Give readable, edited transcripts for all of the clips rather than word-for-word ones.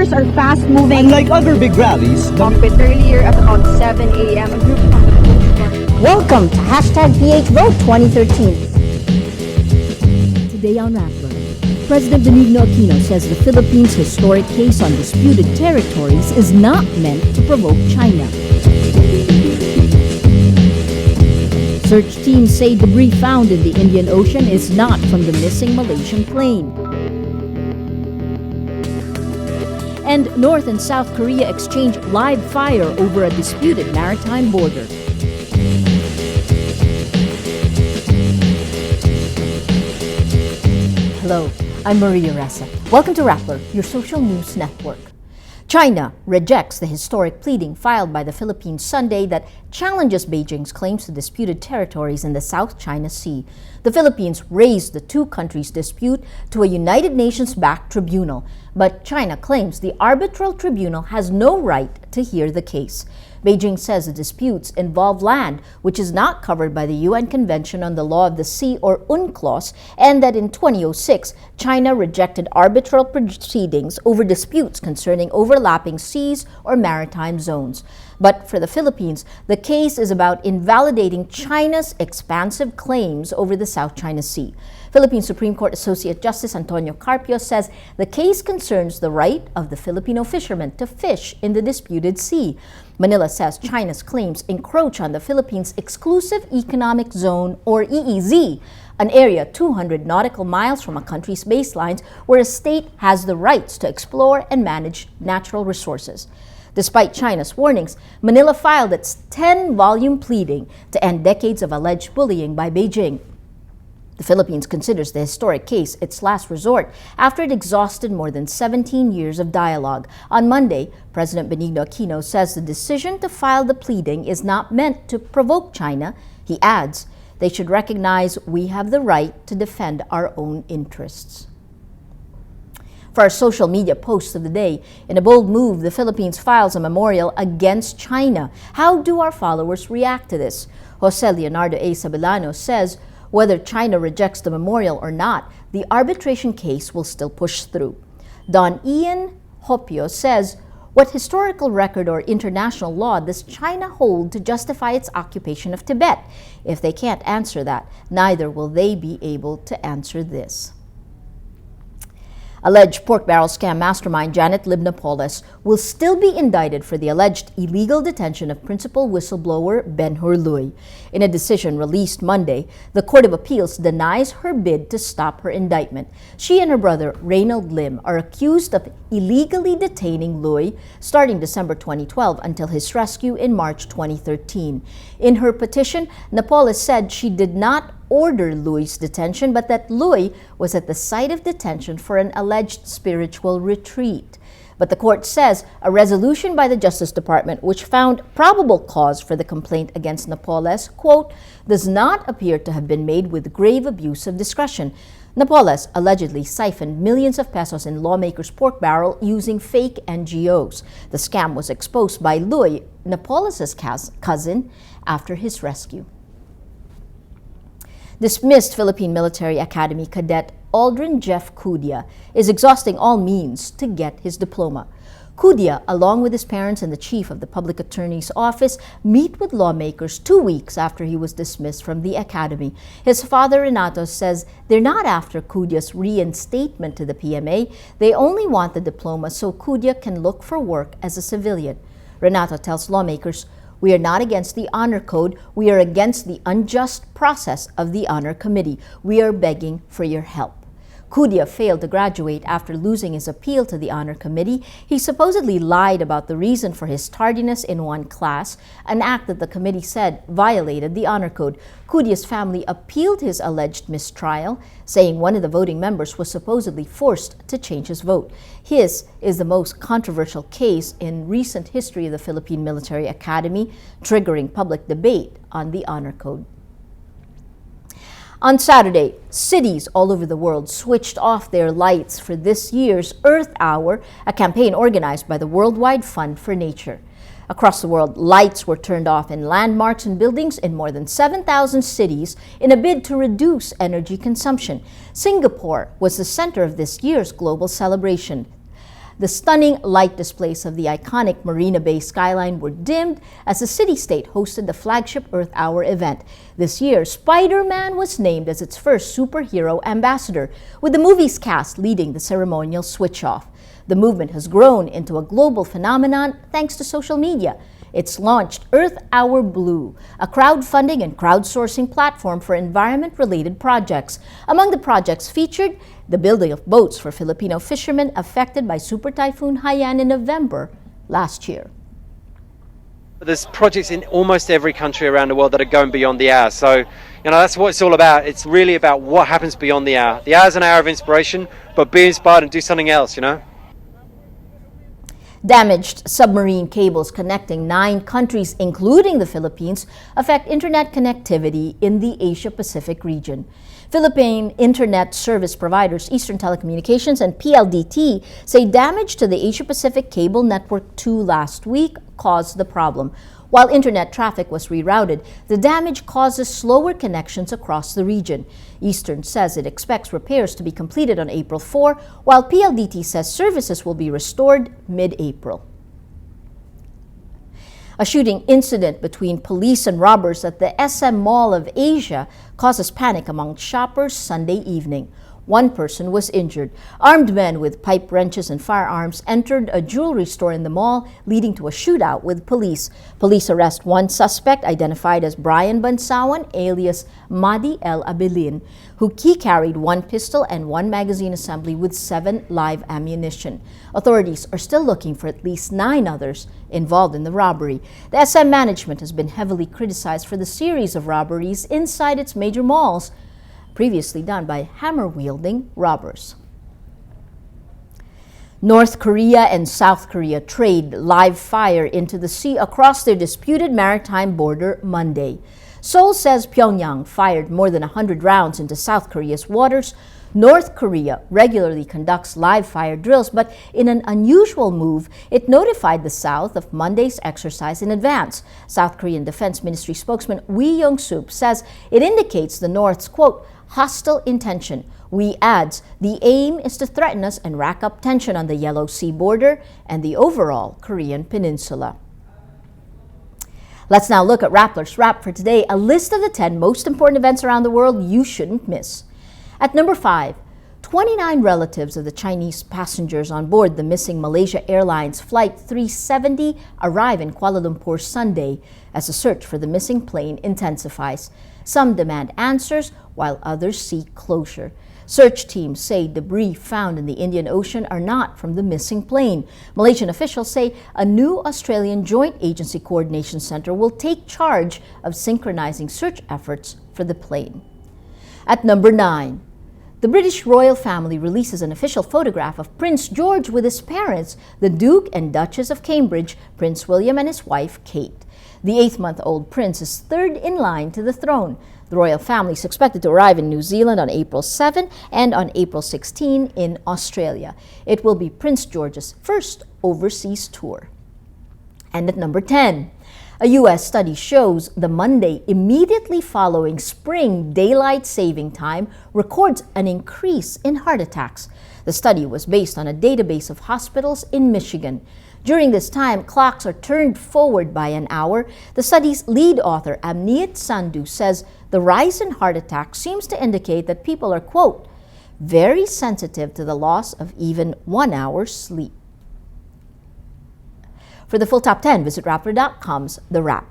protesters are fast-moving. Unlike other big rallies, But earlier at around 7 a.m., a group from the Coast Guard. Welcome to #PHVote 2013. Today on Rappler, President Benigno Aquino says the Philippines' historic case on disputed territories is not meant to provoke China. Search teams say debris found in the Indian Ocean is not from the missing Malaysian plane. And North and South Korea exchange live fire over a disputed maritime border. Hello, I'm Maria Ressa. Welcome to Rappler, your social news network. China rejects the historic pleading filed by the Philippines Sunday that challenges Beijing's claims to disputed territories in the South China Sea. The Philippines raised the two countries' dispute to a United Nations-backed tribunal, but China claims the arbitral tribunal has no right to hear the case. Beijing says the disputes involve land which is not covered by the UN Convention on the Law of the Sea, or UNCLOS, and that in 2006, China rejected arbitral proceedings over disputes concerning overlapping seas or maritime zones. But for the Philippines, the case is about invalidating China's expansive claims over the South China Sea. Philippine Supreme Court Associate Justice Antonio Carpio says the case concerns the right of the Filipino fishermen to fish in the disputed sea. Manila says China's claims encroach on the Philippines' Exclusive Economic Zone, or EEZ, an area 200 nautical miles from a country's baselines where a state has the rights to explore and manage natural resources. Despite China's warnings, Manila filed its 10-volume pleading to end decades of alleged bullying by Beijing. The Philippines considers the historic case its last resort after it exhausted more than 17 years of dialogue. On Monday, President Benigno Aquino says the decision to file the pleading is not meant to provoke China. He adds, they should recognize we have the right to defend our own interests. For our social media posts of the day, in a bold move, the Philippines files a memorial against China. How do our followers react to this? Jose Leonardo A. Sabelano says, whether China rejects the memorial or not, the arbitration case will still push through. Don Ian Hopio says, what historical record or international law does China hold to justify its occupation of Tibet? If they can't answer that, neither will they be able to answer this. Alleged pork barrel scam mastermind Janet Napoles will still be indicted for the alleged illegal detention of principal whistleblower Ben-Hur Luy. In a decision released Monday, the Court of Appeals denies her bid to stop her indictment. She and her brother, Reynold Lim, are accused of illegally detaining Luy starting December 2012 until his rescue in March 2013. In her petition, Napoles said she did not order Luy's detention, but that Luy was at the site of detention for an alleged spiritual retreat. But the court says a resolution by the Justice Department, which found probable cause for the complaint against Napoles, quote, does not appear to have been made with grave abuse of discretion. Napoles allegedly siphoned millions of pesos in lawmakers' pork barrel using fake NGOs. The scam was exposed by Luy, Napoles' cousin, after his rescue. Dismissed Philippine Military Academy cadet Aldrin Jeff Cudia is exhausting all means to get his diploma. Cudia, along with his parents and the chief of the public attorney's office, meet with lawmakers 2 weeks after he was dismissed from the academy. His father, Renato, says they're not after Cudia's reinstatement to the PMA. They only want the diploma so Cudia can look for work as a civilian. Renato tells lawmakers, we are not against the honor code. We are against the unjust process of the honor committee. We are begging for your help. Cudia failed to graduate after losing his appeal to the honor committee. He supposedly lied about the reason for his tardiness in one class, an act that the committee said violated the honor code. Cudia's family appealed his alleged mistrial, saying one of the voting members was supposedly forced to change his vote. His is the most controversial case in recent history of the Philippine Military Academy, triggering public debate on the honor code. On Saturday, cities all over the world switched off their lights for this year's Earth Hour, a campaign organized by the Worldwide Fund for Nature. Across the world, lights were turned off in landmarks and buildings in more than 7,000 cities in a bid to reduce energy consumption. Singapore was the center of this year's global celebration. The stunning light displays of the iconic Marina Bay skyline were dimmed as the city-state hosted the flagship Earth Hour event. This year, Spider-Man was named as its first superhero ambassador, with the movie's cast leading the ceremonial switch-off. The movement has grown into a global phenomenon thanks to social media. It's launched Earth Hour Blue, a crowdfunding and crowdsourcing platform for environment-related projects. Among the projects featured, the building of boats for Filipino fishermen affected by Super Typhoon Haiyan in November last year. There's projects in almost every country around the world that are going beyond the hour. So, that's what it's all about. It's really about what happens beyond the hour. The hour is an hour of inspiration, but be inspired and do something else, Damaged submarine cables connecting 9 countries, including the Philippines, affect internet connectivity in the Asia-Pacific region. Philippine internet service providers Eastern Telecommunications and PLDT say damage to the Asia-Pacific Cable Network 2 last week caused the problem. While internet traffic was rerouted, the damage causes slower connections across the region. Eastern says it expects repairs to be completed on April 4, while PLDT says services will be restored mid-April. A shooting incident between police and robbers at the SM Mall of Asia causes panic among shoppers Sunday evening. 1 person was injured. Armed men with pipe wrenches and firearms entered a jewelry store in the mall, leading to a shootout with police. Police arrest 1 suspect identified as Brian Bansawan, alias Madi El Abilin, who carried 1 pistol and 1 magazine assembly with 7 live ammunition. Authorities are still looking for at least 9 others involved in the robbery. The SM management has been heavily criticized for the series of robberies inside its major malls, previously done by hammer-wielding robbers. North Korea and South Korea trade live fire into the sea across their disputed maritime border Monday. Seoul says Pyongyang fired more than 100 rounds into South Korea's waters. North Korea regularly conducts live fire drills, but in an unusual move, it notified the South of Monday's exercise in advance. South Korean Defense Ministry spokesman Wee Young-sup says it indicates the North's, quote, hostile intention. Wee adds, the aim is to threaten us and rack up tension on the Yellow Sea border and the overall Korean peninsula. Let's now look at Rappler's Wrap for today, a list of the 10 most important events around the world you shouldn't miss. At number 5, 29 relatives of the Chinese passengers on board the missing Malaysia Airlines Flight 370 arrive in Kuala Lumpur Sunday as the search for the missing plane intensifies. Some demand answers, while others seek closure. Search teams say debris found in the Indian Ocean are not from the missing plane. Malaysian officials say a new Australian Joint Agency Coordination Center will take charge of synchronizing search efforts for the plane. At number 9, the British royal family releases an official photograph of Prince George with his parents, the Duke and Duchess of Cambridge, Prince William and his wife, Kate. The 8-month-old prince is 3rd in line to the throne. The royal family is expected to arrive in New Zealand on April 7 and on April 16 in Australia. It will be Prince George's first overseas tour. And at number 10, a U.S. study shows the Monday immediately following spring daylight saving time records an increase in heart attacks. The study was based on a database of hospitals in Michigan. During this time, clocks are turned forward by an hour. The study's lead author, Amniyat Sandhu, says the rise in heart attacks seems to indicate that people are, quote, very sensitive to the loss of even 1 hour's sleep. For the full top 10, visit Rappler.com's The Wrap.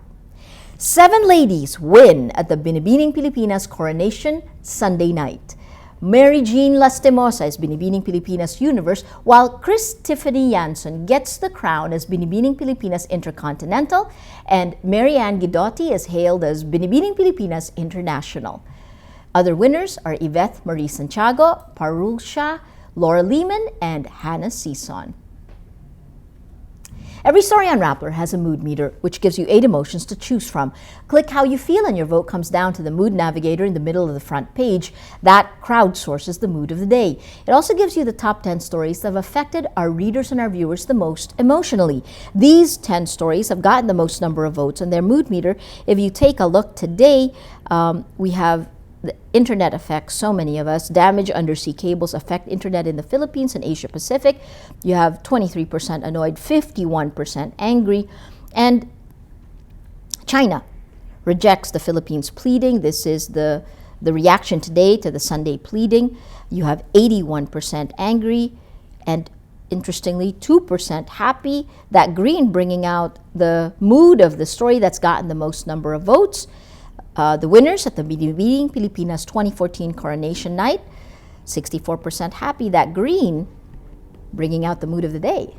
7 ladies win at the Binibining Pilipinas coronation Sunday night. Mary Jean Lastimosa is Binibining Pilipinas Universe, while Chris Tiffany Yanson gets the crown as Binibining Pilipinas Intercontinental, and Marianne Guidotti is hailed as Binibining Pilipinas International. Other winners are Yvette Marie Santiago, Parul Shah, Laura Lehman, and Hannah Sison. Every story on Rappler has a mood meter, which gives you 8 emotions to choose from. Click how you feel and your vote comes down to the mood navigator in the middle of the front page. That crowdsources the mood of the day. It also gives you the top 10 stories that have affected our readers and our viewers the most emotionally. These 10 stories have gotten the most number of votes on their mood meter. If you take a look today, we have The internet affects so many of us. Damaged undersea cables affect internet in the Philippines and Asia Pacific. You have 23% annoyed, 51% angry. And China rejects the Philippines' pleading. This is the reaction today to the Sunday pleading. You have 81% angry and, interestingly, 2% happy. That green bringing out the mood of the story that's gotten the most number of votes. The winners at the meeting, Pilipinas 2014 Coronation Night, 64% happy. That green bringing out the mood of the day.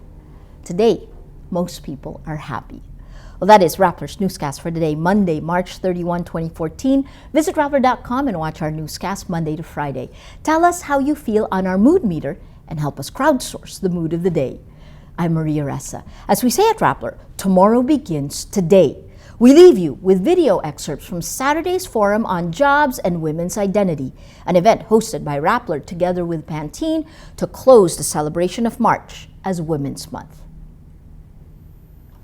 Today, most people are happy. Well, that is Rappler's Newscast for today, Monday, March 31, 2014. Visit Rappler.com and watch our newscast Monday to Friday. Tell us how you feel on our mood meter and help us crowdsource the mood of the day. I'm Maria Ressa. As we say at Rappler, tomorrow begins today. We leave you with video excerpts from Saturday's forum on jobs and women's identity, an event hosted by Rappler together with Pantene to close the celebration of March as Women's Month.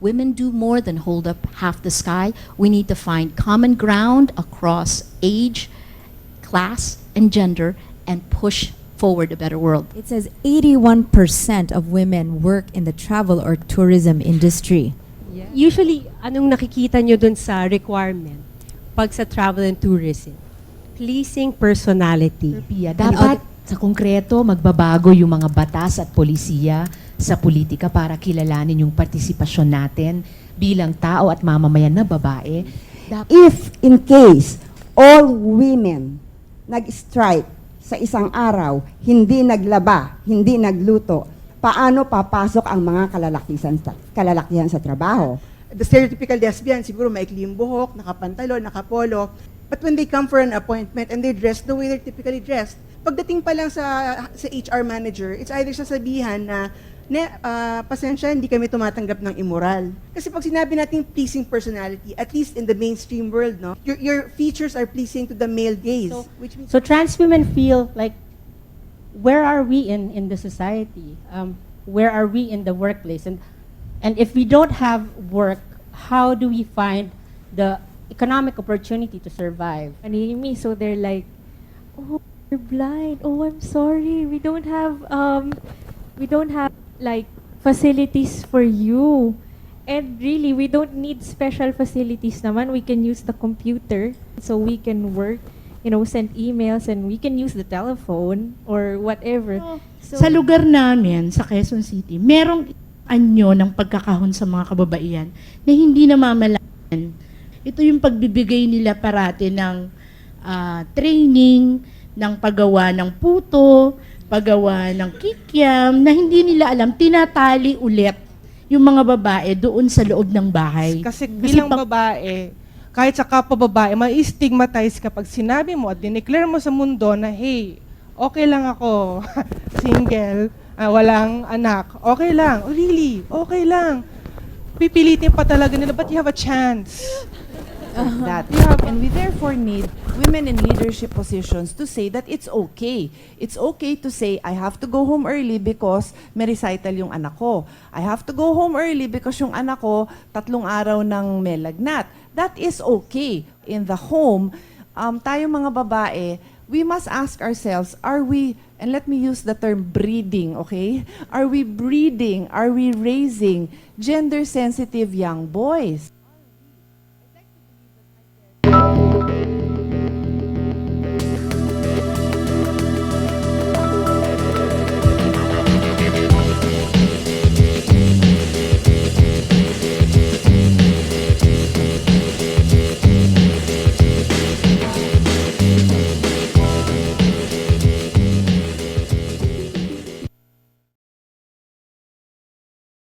Women do more than hold up half the sky. We need to find common ground across age, class, and gender and push forward a better world. It says 81% of women work in the travel or tourism industry. Yeah. Usually, anong nakikita nyo dun sa requirement pag sa travel and tourism? Pleasing personality. Dapat sa konkreto magbabago yung mga batas at polisiya sa politika para kilalanin yung partisipasyon natin bilang tao at mamamayan na babae. If in case all women nag-strike sa isang araw, hindi naglaba, hindi nagluto, paano papasok ang mga kalalakihan sa trabaho? The stereotypical lesbian, siguro maikli yung buhok, nakapantalo, nakapolo. But when they come for an appointment and they dress the way they're typically dressed, pagdating pa lang sa HR manager, it's either sasabihan na, pasensya, hindi kami tumatanggap ng immoral. Kasi pag sinabi natin pleasing personality, at least in the mainstream world, no, your features are pleasing to the male gaze. So trans women feel like, where are we in the society? Where are we in the workplace? And if we don't have work, how do we find the economic opportunity to survive? So they're like, oh, you're blind. Oh, I'm sorry. We don't have like facilities for you. And really, we don't need special facilities naman. We can use the computer so we can work, send emails, and we can use the telephone or whatever. So, sa lugar namin, sa Quezon City, merong anyo ng pagkakahon sa mga kababaihan na hindi namamalayan. Ito yung pagbibigay nila parati ng training, ng paggawa ng puto, paggawa ng kikiam, na hindi nila alam, tinatali ulit yung mga babae doon sa loob ng bahay. Kasi bilang babae, kahit sa kapwa babae, ma-stigmatize kapag sinabi mo at dineclare mo sa mundo na, hey, okay lang ako, single, walang anak, okay lang, oh, really, okay lang. Pipilitin pa talaga nila, but you have a chance. That. And we therefore need women in leadership positions to say that it's okay. It's okay to say, I have to go home early because may recital yung anak ko. I have to go home early because yung anak ko 3 araw nang may lagnat. That is okay. In the home, tayong mga babae, we must ask ourselves, are we, and let me use the term breeding, okay? Are we breeding, are we raising gender-sensitive young boys?